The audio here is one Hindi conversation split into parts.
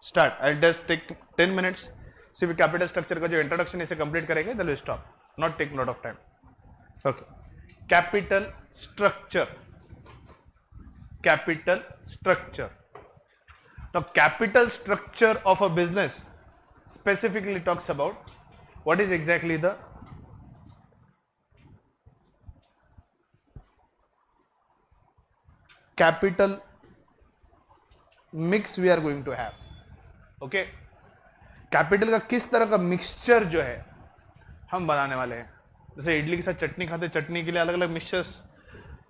Start. I just take 10 minutes, सिर्फ कैपिटल स्ट्रक्चर का जो इंट्रोडक्शन इसे कंप्लीट करेंगे, then we stop, not take lot of time. Okay, capital structure, capital structure. Now capital structure of a business specifically talks about what is exactly the capital mix we are going to have. Okay, capital का किस तरह का मिक्सचर जो है हम बनाने वाले हैं। जैसे इडली के साथ चटनी खाते, चटनी के लिए अलग अलग मिक्सचर्स,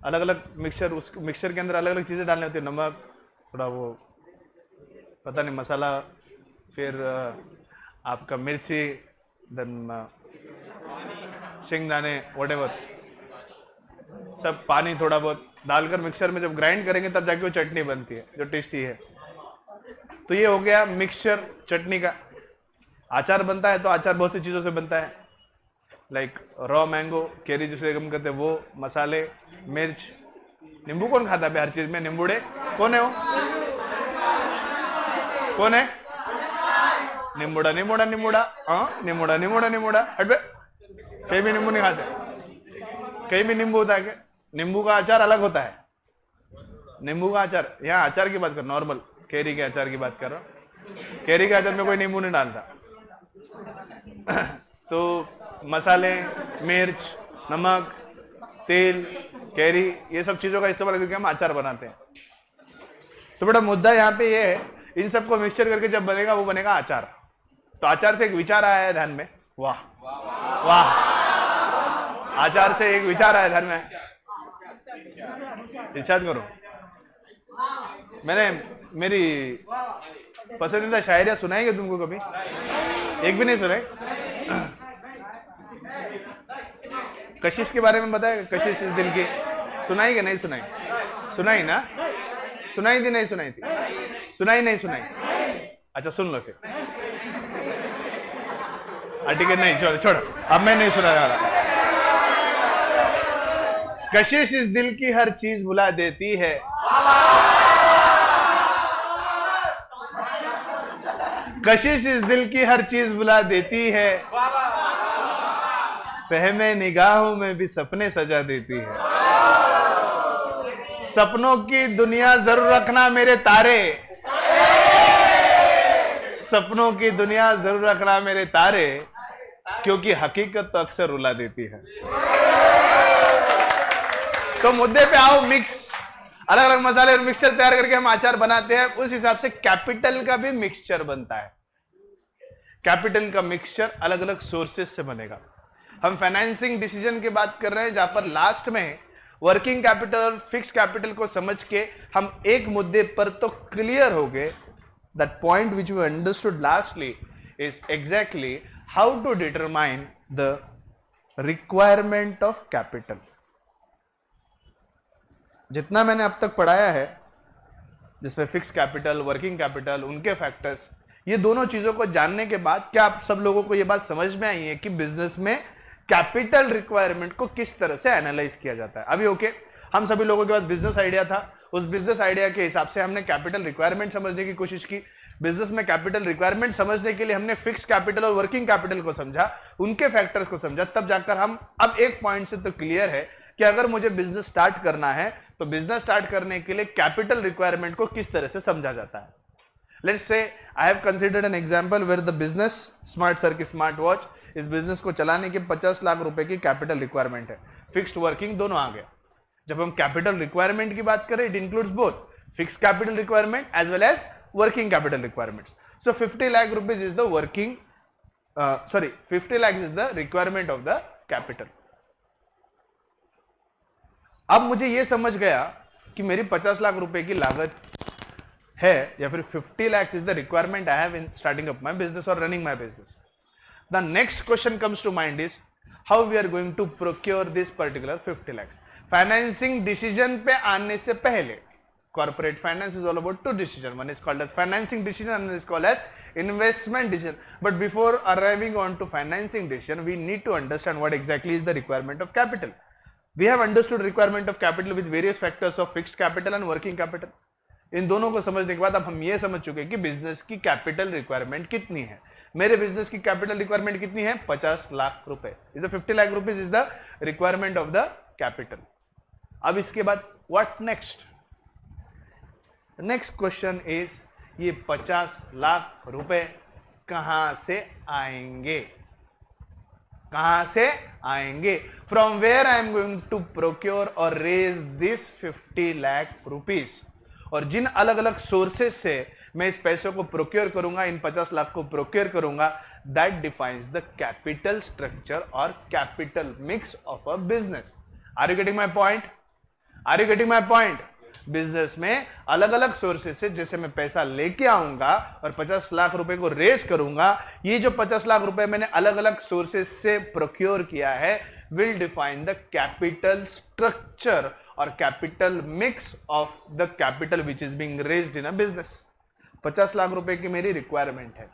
अलग अलग मिक्सचर, उस मिक्सचर के अंदर अलग अलग चीज़ें डालनी होती है, नमक, थोड़ा वो पता नहीं मसाला, फिर आपका मिर्ची, देन शेंगदाने, व्हाटएवर, सब पानी थोड़ा बहुत डालकर मिक्सचर में जब ग्राइंड करेंगे तब जाके वो चटनी बनती है जो टेस्टी है। तो ये हो गया मिक्सचर चटनी का। अचार बनता है तो अचार बहुत सी चीज़ों से बनता है, लाइक रॉ मैंगो, केरी जिसे हम कहते हैं वो, मसाले, मिर्च, नींबू कौन खाता है हर चीज़ में, नींबूड़े कौन है वो, कौन है, नींबूड़ा नींबूड़ा नींबूड़ा, हाँ नींबूड़ा नींबूड़ा नींबूड़ा, हट, कहीं भी नींबू नहीं खाते, कहीं भी नींबू होता है, नींबू का अचार अलग होता है, नींबू का अचार, यहाँ अचार की बात कर, नॉर्मल केरी के अचार की बात कर रहा हूँ, केरी के अचार में कोई नींबू नहीं डालता। तो मसाले, मिर्च, नमक, तेल, केरी, ये सब चीज़ों का इस्तेमाल करके हम अचार बनाते हैं। तो बेटा मुद्दा यहाँ पे ये है, इन सबको मिक्सचर करके जब बनेगा वो बनेगा अचार। तो अचार से एक विचार आया है ध्यान में, वाह वाह, अचार से एक विचार आया ध्यान में, इरशाद करो। मैंने मेरी पसंदीदा शायरियां सुनाई क्या तुमको कभी? एक भी नहीं सुनाई? कशिश के बारे में बताया, कशिश इस दिल की सुनाई कि नहीं सुनाई? सुनाई ना? सुनाई थी नहीं सुनाई थी? सुनाई नहीं सुनाई? अच्छा सुन लो फिर। ठीक है, नहीं छोड़ो छोड़ो, अब मैं नहीं सुना रहा। कशिश इस दिल की हर चीज भुला देती है, कशिश इस दिल की हर चीज भुला देती है, सहमे निगाहों में भी सपने सजा देती है। सपनों की दुनिया जरूर रखना मेरे तारे, सपनों की दुनिया जरूर रखना मेरे तारे, क्योंकि हकीकत तो अक्सर रुला देती है। तो मुद्दे पे आओ, मिक्स, अलग अलग मसाले और मिक्सचर तैयार करके हम अचार बनाते हैं, उस हिसाब से कैपिटल का भी मिक्सचर बनता है। कैपिटल का मिक्सचर अलग अलग सोर्सेस से बनेगा। हम फाइनेंसिंग डिसीजन की बात कर रहे हैं, जहां पर लास्ट में वर्किंग कैपिटल और फिक्स कैपिटल को समझ के हम एक मुद्दे पर तो क्लियर हो गए। That point which we understood lastly is exactly how to determine the requirement of capital. जितना मैंने अब तक पढ़ाया है, जिसमें फिक्स कैपिटल, वर्किंग कैपिटल, उनके फैक्टर्स, ये दोनों चीजों को जानने के बाद क्या आप सब लोगों को ये बात समझ में आई है कि बिजनेस में कैपिटल रिक्वायरमेंट को किस तरह से एनालाइज किया जाता है? अभी ओके, हम सभी लोगों के पास बिजनेस आइडिया था, उस बिजनेस आइडिया के हिसाब से हमने कैपिटल रिक्वायरमेंट समझने की कोशिश की। बिजनेस में कैपिटल रिक्वायरमेंट समझने के लिए हमने फिक्स कैपिटल और वर्किंग कैपिटल को समझा, उनके फैक्टर्स को समझा, तब जाकर हम अब एक पॉइंट से तो क्लियर है कि अगर मुझे बिजनेस स्टार्ट करना है तो बिजनेस स्टार्ट करने के लिए कैपिटल रिक्वायरमेंट को किस तरह से समझा जाता है। Let's say I have considered an example where the business smart sir की स्मार्ट वॉच, इस बिजनेस को चलाने के 50 लाख रुपए की कैपिटल रिक्वायरमेंट है, फिक्स्ड वर्किंग दोनों आ गए। जब हम कैपिटल रिक्वायरमेंट की बात करें, it includes both fix capital requirement as well as working capital requirements. So 50 lakh rupees is the working, 50 lakh is the requirement of the capital. अब मुझे यह समझ गया कि मेरी 50 लाख रुपए की लागत है, या फिर 50 lakhs is the requirement I have in starting up my business or running my business. The next question comes to mind is how we are going to procure this particular 50 lakhs. Financing decision पे आने से पहले, corporate finance is all about two decisions. One is called as financing decision and one is called as investment decision. But before arriving on to financing decision, we need to understand what exactly is the requirement of capital. We have understood requirement of capital with various factors of fixed capital and working capital. इन दोनों को समझने के बाद अब हम ये समझ चुके हैं कि बिजनेस की कैपिटल रिक्वायरमेंट कितनी है। मेरे बिजनेस की कैपिटल रिक्वायरमेंट कितनी है? 50 लाख रुपए। Is 50 lakh rupees is the requirement of the capital. अब इसके बाद what next? Next question is ये 50 लाख रुपए कहां से आएंगे? कहां से आएंगे? From where I am going to procure और रेज दिस 50 लाख रुपीज। और जिन अलग अलग सोर्सेस से मैं इस पैसे को प्रोक्योर करूंगा, इन 50 लाख को प्रोक्योर करूंगा, that defines the capital structure और capital mix of a business. Are you getting my point? Are you getting my point? Business में अलग अलग सोर्सेस से जैसे मैं पैसा लेके आऊंगा और 50 लाख रुपए को रेज करूंगा, ये जो 50 लाख रुपए मैंने अलग अलग सोर्सेस से प्रोक्योर किया है will define the capital structure और capital mix of the capital which is being raised in a business. 50 lakh रुपए की मेरी रिक्वायरमेंट है।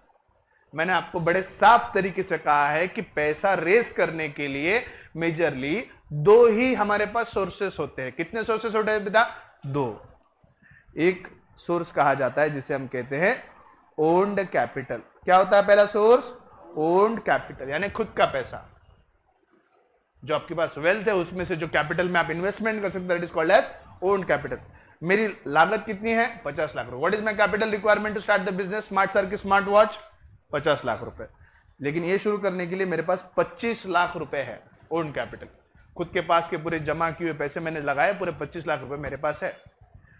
मैंने आपको बड़े साफ तरीके से कहा है कि पैसा रेज करने के लिए मेजरली दो ही हमारे पास सोर्सेस होते हैं। कितने सोर्सेस होते हैं बेटा? दो। एक सोर्स कहा जाता है जिसे हम कहते हैं ओन्ड कैपिटल। क्या होता है पहला सोर्स? ओन्ड कैपिटल, यानी खुद का पैसा जो आपके पास वेल्थ है उसमें से जो कैपिटल में आप इन्वेस्टमेंट कर सकते हैं, that is called as owned capital. मेरी लागत कितनी है? 50 लाख रुपए। What is my capital requirement to start the business? Smart sir की स्मार्ट वॉच 50 लाख रुपए। लेकिन ये शुरू करने के लिए मेरे पास 25 लाख रुपए है ओन्ड कैपिटल। खुद के पास के पूरे जमा किए हुए पैसे मैंने लगाए, पूरे 25 लाख रुपए मेरे पास है।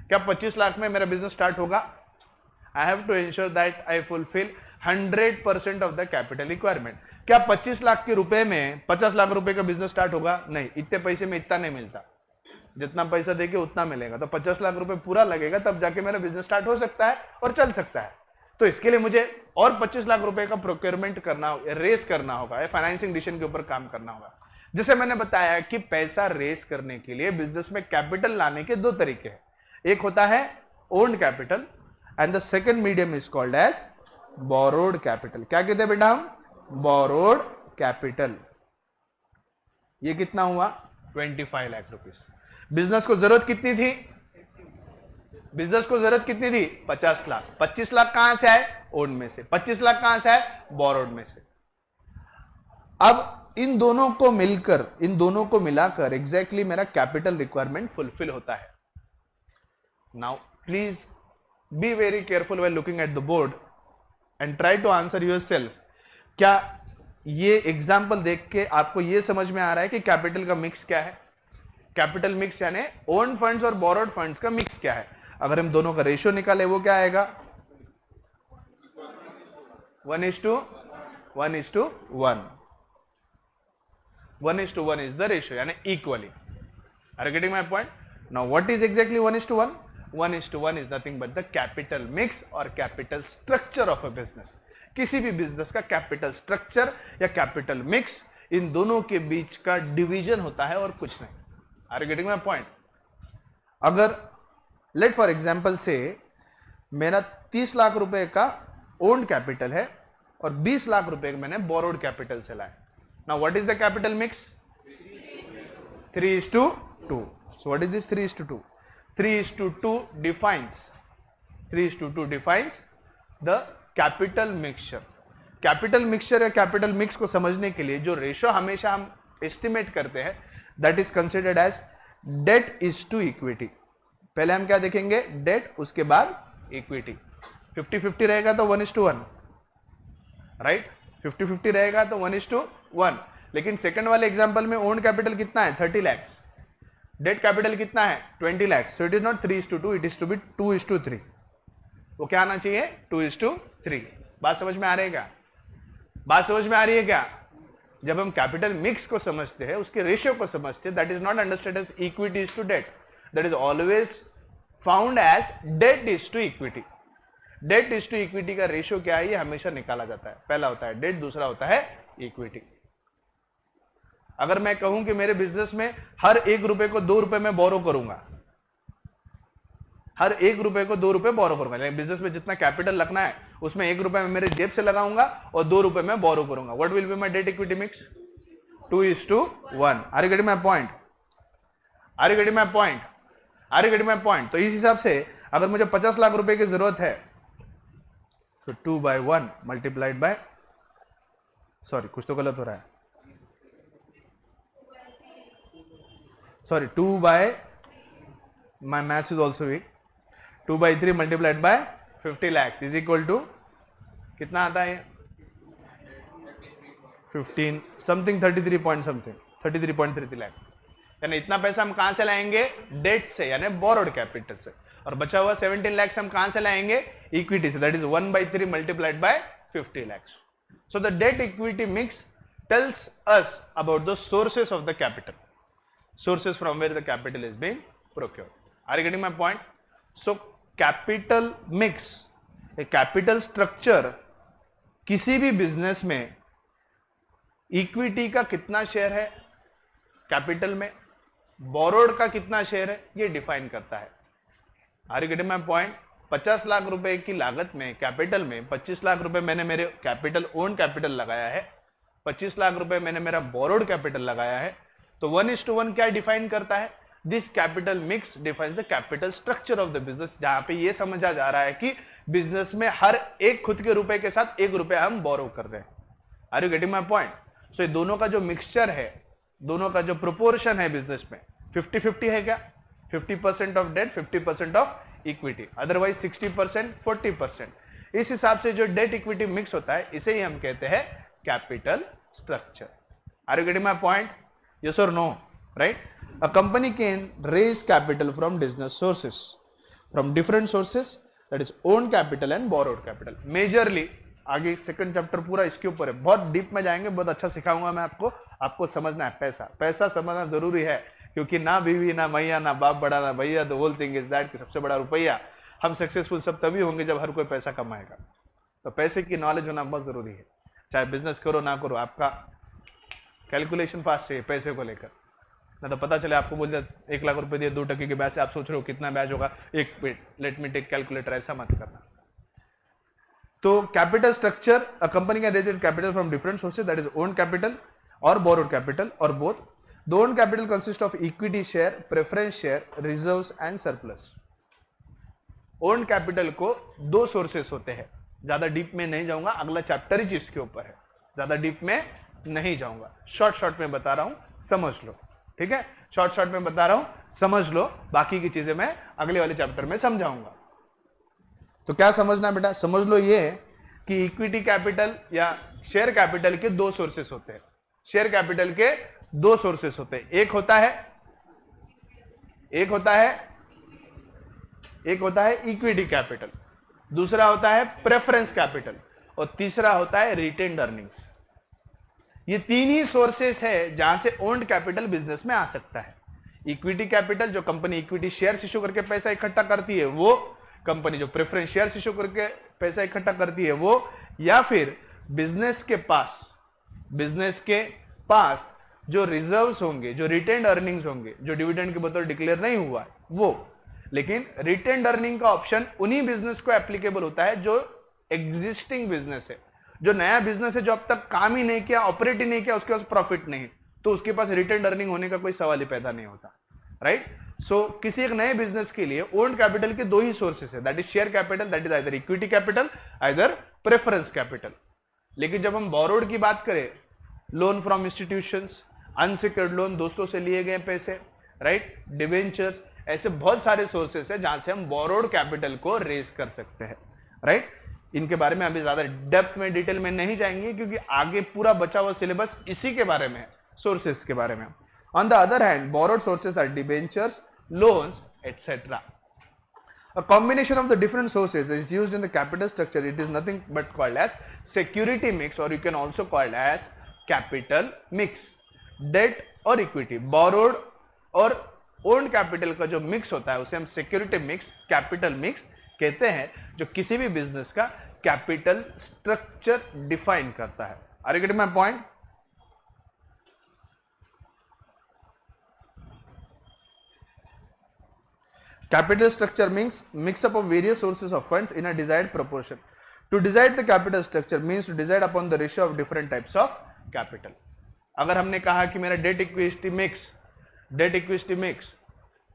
क्या 25 लाख में मेरा बिजनेस स्टार्ट होगा? I have to ensure that I fulfil 100% of the capital requirement. क्या 25 लाख के रुपए में 50 लाख रुपए का बिजनेस स्टार्ट होगा? नहीं, इतने पैसे में इतना नहीं मिलता। जितना पैसा देके उतना मिलेगा, तो 50 लाख रुपए पूरा लगेगा तब जाके मेरा बिजनेस स्टार्ट हो सकता है और चल सकता है। तो इसके लिए मुझे और 25 लाख रुपए का प्रोक्योरमेंट करना, रेस करना होगा, फाइनेंसिंग डिसीजन के ऊपर काम करना होगा। जैसे मैंने बताया कि पैसा रेस करने के लिए बिजनेस में कैपिटल लाने के दो तरीके हैं। एक होता है owned capital and the second medium is called as borrowed capital. क्या कहते हैं बेटा हम? Borrowed capital. ये कितना हुआ? 25 लाख रुपीस। बिजनेस को जरूरत कितनी थी? बिजनेस को जरूरत कितनी थी? 50 लाख। 25 लाख कहां से आए? ओन्ड में से। 25 लाख कहां से आए? बोरोड में से। अब इन दोनों को मिलकर, इन दोनों को मिलाकर एग्जैक्टली मेरा कैपिटल रिक्वायरमेंट फुलफिल होता है। Now please be very careful while looking at the board and try to answer yourself. क्या ये एग्जाम्पल देख के आपको ये समझ में आ रहा है कि कैपिटल का मिक्स क्या है? कैपिटल मिक्स यानी ओन फंड्स और बोरोड फंड्स का मिक्स क्या है? अगर हम दोनों का रेशियो निकाले वो क्या आएगा? 1:1:1 1:1 is the ratio, यानी equally. Are you getting my point? Now what is exactly 1:1? 1:1 is nothing but the capital mix or capital structure of a business. किसी भी बिजनेस का कैपिटल स्ट्रक्चर या कैपिटल मिक्स, इन दोनों के बीच का डिवीजन होता है और कुछ नहीं। Are you getting my point? अगर लेट फॉर एग्जाम्पल से मेरा 30 लाख रुपए का ओन्ड कैपिटल है और 20 लाख रुपए का मैंने बोरोड कैपिटल से लाया। Now what is the capital mix? 3:2. So what is this 3:2? 3:2 defines the capital mixture. Capital mixture या कैपिटल मिक्स को समझने के लिए जो रेशियो हमेशा हम एस्टिमेट करते हैं, that is considered as debt is to equity. पहले हम क्या देखेंगे? डेट, उसके बाद इक्विटी। 50-50 रहेगा तो 1:1, राइट? 50-50 रहेगा तो 1:1। लेकिन सेकंड वाले एग्जांपल में ओन कैपिटल कितना है? 30 लाख। डेट कैपिटल कितना है? 20 lakh. So it is not 3:2, it is to be 2:3। वो क्या आना चाहिए? 2:3। बात समझ में आ रही है क्या? बात समझ में आ रही है क्या? जब हम कैपिटल मिक्स को समझते हैं, उसके रेशियो को समझते हैं, that is not understand as equity is to debt, that is always found as debt is to equity. Debt is to equity का रेशियो क्या है? ये हमेशा निकाला जाता है। पहला होता है डेट, दूसरा होता है इक्विटी। अगर मैं कहूं कि मेरे बिजनेस में हर 1 रुपए को 2 रुपए में बोरो करूंगा, हर 1 रुपए को 2 रुपए बोरो करूंगा, लेकिन बिजनेस में जितना कैपिटल लगना है उसमें 1 रुपए में मेरे जेब से लगाऊंगा और 2 रुपए में बोरो करूंगा। What will be my debt equity mix? 2:1। Are you getting my point? Are you getting my point? Are you getting my point? तो इस हिसाब से अगर मुझे 50 लाख रुपए की जरूरत है, सो 2/1 मल्टीप्लाइड बाय, सॉरी कुछ तो गलत हो रहा है, sorry 2 by, my maths is also weak, 2/3 multiplied by 50 lakhs is equal to कितना आता है? 15 समथिंग 33 पॉइंट समथिंग 33.33 लाख। यानी इतना पैसा हम कहां से लाएंगे? डेट से, यानी बोरोड कैपिटल से। और बचा हुआ 17 lakhs हम कहां से लाएंगे? इक्विटी से, that is 1/3 multiplied by 50 lakhs। So the date equity mix tells us about the sources of the capital, sources from where the capital is being procured. Are you getting my point? So capital mix, a capital structure, किसी भी बिजनेस में इक्विटी का कितना शेयर है कैपिटल में, बोरोड का कितना शेयर है, ये डिफाइन करता है। Are you getting my point? 50 lakh रुपए की लागत में कैपिटल में 25 लाख रुपए मैंने मेरे कैपिटल ओन कैपिटल लगाया है, 25 लाख रुपए मैंने मेरा बोरोड कैपिटल लगाया है, तो 1:1 क्या डिफाइन करता है? This capital mix defines the capital structure of the business, जहां पे ये समझा जा रहा है कि बिजनेस में हर एक खुद के रुपए के साथ 1 रुपया हम बोरो कर रहे हैं। Are you getting my point? So ये दोनों का जो मिक्सचर है, दोनों का जो प्रोपोर्शन है बिजनेस में 50-50 है क्या? 50% of debt, 50% of equity, otherwise 60% 40%। इस हिसाब से जो डेट इक्विटी मिक्स होता है, इसे ही हम कहते हैं capital structure. Are you getting my point? Yes और no? Right? A company can raise capital from business sources, from different sources, that is own capital and borrowed capital. Majorly आगे सेकंड चैप्टर पूरा इसके ऊपर है, बहुत डीप में जाएंगे, बहुत अच्छा सिखाऊंगा मैं आपको समझना है। पैसा समझना जरूरी है, क्योंकि ना बीवी ना मैया ना बाप बड़ा ना भैया, the whole thing is that कि सबसे बड़ा रुपया। हम सक्सेसफुल सब तभी होंगे जब हर कोई पैसा कमाएगा। तो पैसे की नॉलेज होना बहुत जरूरी है, चाहे बिजनेस करो ना करो, आपका कैलकुलेशन पास चाहिए पैसे को लेकर। ना तो पता चले आपको बोल दिया 1 लाख रुपए दिए 2% के ब्याज से, आप सोच रहे हो कितना ब्याज होगा, एक minute let me take calculator, ऐसा मत करना। तो capital structure, a company can raise its capital from different sources, that is own capital और बोरोड कैपिटल और both. The own capital consist of equity share, preference share, reserves and surplus. Own capital को 2 सोर्सेस होते हैं, ज्यादा डीप में नहीं जाऊंगा, अगला चैप्टर ही इसके ऊपर है, ज्यादा डीप में नहीं जाऊंगा, शॉर्ट में बता रहा हूं, समझ लो, ठीक है? शॉर्ट में बता रहा हूं, समझ लो, बाकी की चीजें मैं अगले वाले चैप्टर में समझाऊंगा। तो क्या समझना बेटा? समझ लो ये कि इक्विटी कैपिटल या शेयर कैपिटल के 2 सोर्सेस होते हैं। शेयर कैपिटल के 2 सोर्सेस होते हैं, एक होता है इक्विटी कैपिटल, दूसरा होता है प्रेफरेंस कैपिटल और तीसरा होता है रिटेन्ड अर्निंग्स। ये 3 ही सोर्सेस है जहां से ओन्ड कैपिटल बिजनेस में आ सकता है। इक्विटी कैपिटल, जो कंपनी इक्विटी शेयर इश्यू करके पैसा इकट्ठा करती है वो, कंपनी जो प्रेफरेंस शेयर इश्यू करके पैसा इकट्ठा करती है वो, या फिर बिजनेस के पास जो रिजर्व्स होंगे, जो रिटेन्ड अर्निंग्स होंगे, जो डिविडेंड के बतौर डिक्लेयर नहीं हुआ है वो। लेकिन रिटेन्ड अर्निंग का ऑप्शन उन्हीं बिजनेस को एप्लीकेबल होता है जो एग्जिस्टिंग बिजनेस है, जो नया बिजनेस है, जो अब तक काम ही नहीं किया, ऑपरेट ही नहीं किया, उसके पास प्रॉफिट नहीं, तो उसके पास रिटेन्ड अर्निंग होने का कोई सवाल ही पैदा नहीं होता। राइट? सो किसी एक नए बिजनेस के लिए ओन्ड कैपिटल के 2 ही सोर्सेस है, that is share capital, that is either equity capital, either preference capital. लेकिन जब हम बोरोड की बात करें, loan from institutions, unsecured loan, दोस्तों से लिए गए पैसे, राइट, डिवेंचर्स, ऐसे बहुत सारे सोर्सेस है जहां से हम बोरोड कैपिटल को रेज कर सकते हैं। राइट? इनके बारे में अभी ज्यादा डेप्थ में डिटेल में नहीं जाएंगे, क्योंकि आगे पूरा बचा हुआ सिलेबस इसी के बारे में है, सोर्सेस के बारे में। On the other hand, borrowed sources are debentures, loans, etc. A combination of the different sources is used in the capital structure. It is nothing but called as security mix, or you can also call it as capital mix. Debt और equity, borrowed और owned capital का जो mix होता है उसे हम security mix, capital mix कहते हैं, जो किसी भी बिजनेस का कैपिटल स्ट्रक्चर डिफाइन करता है। Are you getting my point? Capital structure means mix up of various sources of funds in a desired proportion. To decide the capital structure means to decide upon the ratio of different types of capital. अगर हमने कहा कि मेरा डेट इक्विटी मिक्स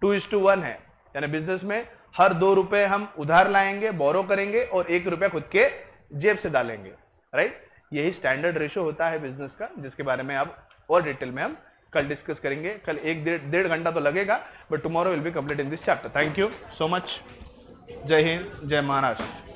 2:1 है, यानी बिजनेस में हर 2 रुपए हम उधार लाएंगे, बोरो करेंगे और 1 रुपया खुद के जेब से डालेंगे, राइट। यही स्टैंडर्ड रेशो होता है बिजनेस का, जिसके बारे में अब और डिटेल में हम कल डिस्कस करेंगे। कल 1-1.5 घंटा तो लगेगा, but tomorrow will be complete in this chapter. Thank you so much. जय हिंद, जय महाराष्ट्र।